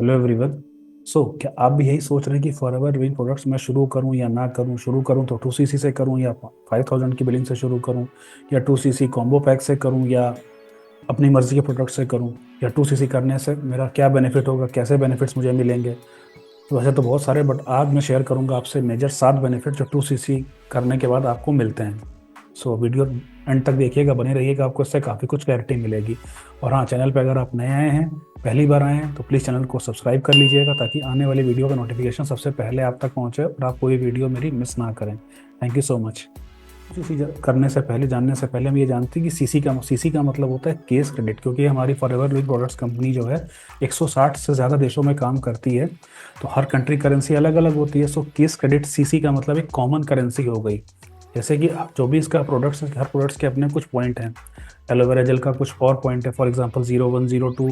Hello everyone. क्या आप भी यही सोच रहे हैं कि फॉरएवर लिविंग प्रोडक्ट्स मैं शुरू करूं या ना करूं? शुरू करूं तो 2cc से करूं या 5000 की बिलिंग से शुरू करूं, या 2cc कॉम्बो पैक से करूं, या अपनी मर्जी के प्रोडक्ट से करूं? या 2cc करने से मेरा क्या बेनिफिट होगा, कैसे बेनिफिट्स मुझे मिलेंगे? तो वैसे तो बहुत सारे, बट आज मैं शेयर करूंगा आपसे मेजर 7 बेनिफिट जो 2cc करने के बाद आपको मिलते हैं। वीडियो एंड तक देखिएगा, बने रहिएगा, आपको इससे काफ़ी कुछ क्लैरिटी मिलेगी। और हाँ, चैनल पे अगर आप नए आए हैं, पहली बार आए हैं, तो प्लीज़ चैनल को सब्सक्राइब कर लीजिएगा ताकि आने वाली वीडियो का नोटिफिकेशन सबसे पहले आप तक पहुंचे और आप कोई वीडियो मेरी मिस ना करें। Thank you so much. CC करने से पहले, जानने से पहले हम ये जानते हैं कि सीसी का मतलब होता है केस क्रेडिट, क्योंकि हमारी फॉरएवर लिविंग प्रोडक्ट्स कंपनी जो है 160 से ज़्यादा देशों में काम करती है। तो हर कंट्री करेंसी अलग अलग होती है। केस क्रेडिट सीसी का मतलब एक कॉमन करेंसी हो गई। जैसे कि जो भी इसका प्रोडक्ट्स, हर प्रोडक्ट्स के अपने कुछ पॉइंट हैं। एलोवेरा जेल का कुछ और पॉइंट है, फॉर एग्जांपल 01, 02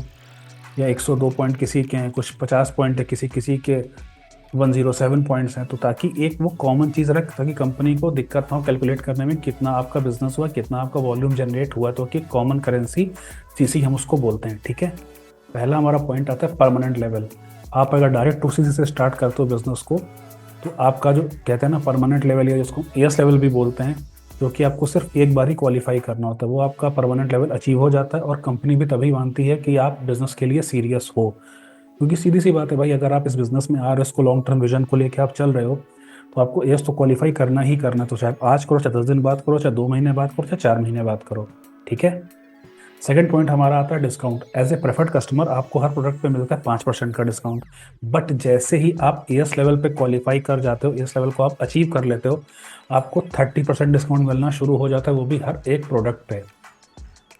या 102 पॉइंट किसी के हैं, कुछ 50 पॉइंट है, किसी किसी के 107 पॉइंट्स हैं। तो ताकि एक वो कॉमन चीज़ रख, ताकि कंपनी को दिक्कत ना हो कैलकुलेट करने में कितना आपका बिजनेस हुआ, कितना आपका वॉल्यूम जनरेट हुआ। तो कि कॉमन करेंसी सीसी हम उसको बोलते हैं। ठीक है। पहला हमारा पॉइंट आता है परमानेंट लेवल। आप अगर डायरेक्ट 2cc से स्टार्ट करते हो बिजनेस को, तो आपका जो कहते हैं ना परमानेंट लेवल, या जिसको एस लेवल भी बोलते हैं, जो कि आपको सिर्फ एक बार ही क्वालिफाई करना होता है, वो आपका परमानेंट लेवल अचीव हो जाता है। और कंपनी भी तभी मानती है कि आप बिजनेस के लिए सीरियस हो। क्योंकि सीधी सी बात है भाई, अगर आप इस बिजनेस में आ रहे हो, इसको लॉन्ग टर्म विजन को लेकर आप चल रहे हो, तो आपको एस तो क्वालिफाई करना ही करना है। तो चाहे आज करो, चाहे 10 दिन बाद करो, चाहे 2 महीने बाद करो, चाहे 4 महीने बाद करो। ठीक है। सेकंड पॉइंट हमारा आता है discount. As a preferred customer आपको हर प्रोडक्ट पे मिलता है 5% का डिस्काउंट। बट जैसे ही आप एस लेवल पे क्वालिफाई कर जाते हो, एस लेवल को आप अचीव कर लेते हो, आपको 30% डिस्काउंट मिलना शुरू हो जाता है, वो भी हर एक प्रोडक्ट पे।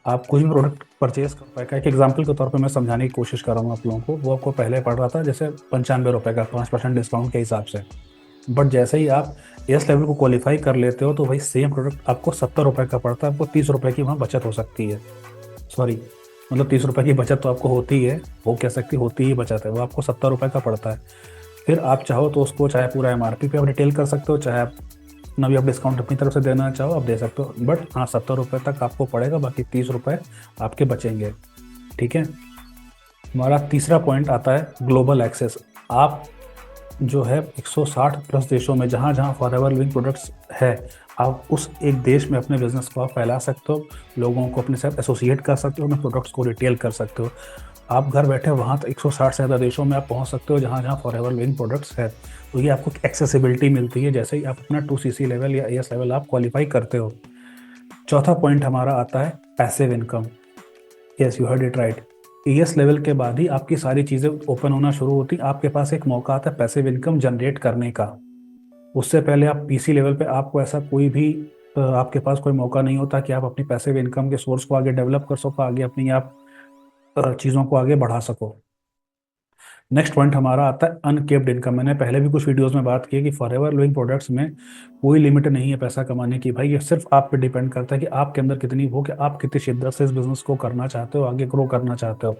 आप कुछ भी प्रोडक्ट परचेज कर पाएगा। एक एग्जाम्पल के तौर पे मैं समझाने की कोशिश कर रहा हूँ आप लोगों को। वो आपको पहले पड़ रहा था जैसे 95 रुपये का, 5% डिस्काउंट के हिसाब से। बट जैसे ही आप एस लेवल को क्वालिफाई कर लेते हो, तो वही सेम प्रोडक्ट आपको 70 रुपये का पड़ता है। आपको 30 रुपये की वहाँ बचत हो सकती है। सॉरी, मतलब 30 रुपये की बचत तो आपको होती है, वो कह सकती होती ही बचत है, वो आपको 70 रुपये का पड़ता है। फिर आप चाहो तो उसको चाहे पूरा एमआरपी पे आप रिटेल कर सकते हो, चाहे आप अपना भी आप डिस्काउंट अपनी तरफ से देना चाहो आप दे सकते हो। बट हाँ, 70 रुपये तक आपको पड़ेगा, बाकी 30 रुपये आपके बचेंगे। ठीक है। हमारा तीसरा पॉइंट आता है ग्लोबल एक्सेस। आप जो है 160 प्लस देशों में, जहाँ जहाँ फॉरएवर लिविंग प्रोडक्ट्स है, आप उस एक देश में अपने बिजनेस को आप फैला सकते हो, लोगों को अपने साथ एसोसिएट कर सकते हो, अपने प्रोडक्ट्स को रिटेल कर सकते हो। आप घर बैठे वहाँ तक 160 से ज़्यादा देशों में आप पहुँच सकते हो, जहाँ जहाँ फॉरएवर लिविंग प्रोडक्ट्स है। तो ये आपको एक्सेसिबिलिटी मिलती है जैसे ही आप अपना 2cc लेवल या एस लेवल आप क्वालिफाई करते हो। चौथा पॉइंट हमारा आता है passive income. Yes, you heard it right. S level के बाद ही आपकी सारी चीज़ें ओपन होना शुरू होती। आपके पास एक मौका आता है पैसिव इनकम जनरेट करने का। उससे पहले आप पीसी लेवल पे आपको ऐसा कोई भी आपके पास कोई मौका नहीं होता कि आप अपनी पैसिव इनकम के सोर्स को आगे डेवलप कर सको, आगे अपनी आप चीज़ों को आगे बढ़ा सको। नेक्स्ट पॉइंट हमारा आता है अनकेप्ड इनकम। मैंने पहले भी कुछ वीडियोस में बात की है कि फॉरएवर लिविंग प्रोडक्ट्स में कोई लिमिट नहीं है पैसा कमाने की। भाई ये सिर्फ आप पे डिपेंड करता है कि आपके अंदर कितनी वो, कि आप कितनी शिद्दत से इस बिजनेस को करना चाहते हो, आगे ग्रो करना चाहते हो,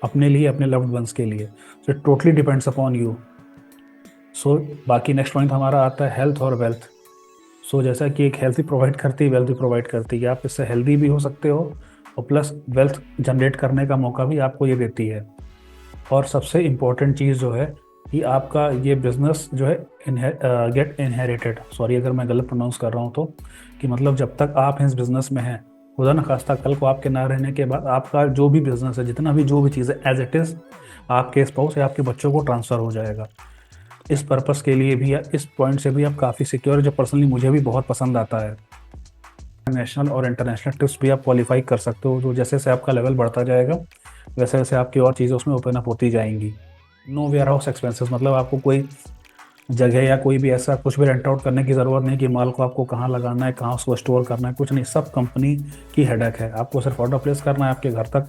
अपने लिए, अपने लव्ड वंस के लिए। So it totally depends upon you. बाकी नेक्स्ट पॉइंट हमारा आता है हेल्थ और वेल्थ। जैसा कि एक हेल्थ भी प्रोवाइड करती है, वेल्थ भी प्रोवाइड करती है। आप इससे हेल्दी भी हो सकते हो, और प्लस वेल्थ जनरेट करने का मौका भी आपको ये देती है। और सबसे इम्पोर्टेंट चीज़ जो है कि आपका ये बिजनेस जो है गेट इनहेरिटेड, सॉरी अगर मैं गलत प्रोनाउंस कर रहा हूँ तो, कि मतलब जब तक आप इस बिजनेस में हैं, खुदा न खास्ता कल को आपके ना रहने के बाद आपका जो भी बिजनेस है, जितना भी जो भी चीज़ है, एज इट इज़ आपके स्पाउस या आपके बच्चों को ट्रांसफ़र हो जाएगा। इस पर्पस के लिए भी या इस पॉइंट से भी आप काफ़ी सिक्योर, जो पर्सनली मुझे भी बहुत पसंद आता है। नेशनल और इंटरनेशनल ट्रिप्स भी आप क्वालिफाई कर सकते हो। जो जैसे जैसे आपका लेवल बढ़ता जाएगा, वैसे वैसे आपकी और चीज़ें उसमें ओपन अप होती जाएंगी। नो वेयर हाउस एक्सपेंसेस, मतलब आपको कोई जगह या कोई भी ऐसा कुछ भी रेंट आउट करने की ज़रूरत नहीं कि माल को आपको कहाँ लगाना है, कहाँ उसको स्टोर करना है, कुछ नहीं। सब कंपनी की हेडेक है। आपको सिर्फ ऑर्डर प्लेस करना है, आपके घर तक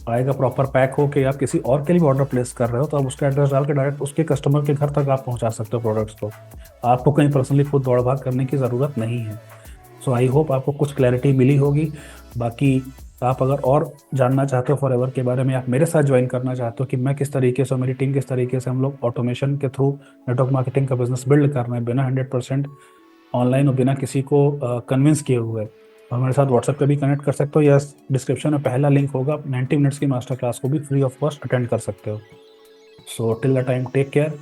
आएगा प्रॉपर पैक हो के। आप किसी और के लिए भी ऑर्डर प्लेस कर रहे हो, तो आप उसका एड्रेस डाल के डायरेक्ट उसके कस्टमर के घर तक आप पहुंचा सकते हो प्रोडक्ट्स को। आपको कहीं पर्सनली खुद दौड़ भाग करने की ज़रूरत नहीं है। आई होप आपको कुछ क्लैरिटी मिली होगी। बाकी आप अगर और जानना चाहते हो फॉरएवर के बारे में, आप मेरे साथ ज्वाइन करना चाहते हो कि मैं किस तरीके से, मेरी टीम किस तरीके से हम लोग ऑटोमेशन के थ्रू नेटवर्क मार्केटिंग का बिजनेस बिल्ड कर रहे हैं, बिना 100% ऑनलाइन और बिना किसी को कन्विंस किए हुए, तो हमारे साथ व्हाट्सएप पे भी कनेक्ट कर सकते हो, या डिस्क्रिप्शन में पहला लिंक होगा। आप 90 मिनट्स की मास्टर क्लास को भी फ्री ऑफ कॉस्ट अटेंड कर सकते हो। So till the time take care,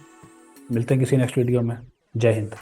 मिलते हैं किसी नेक्स्ट वीडियो में। जय हिंद।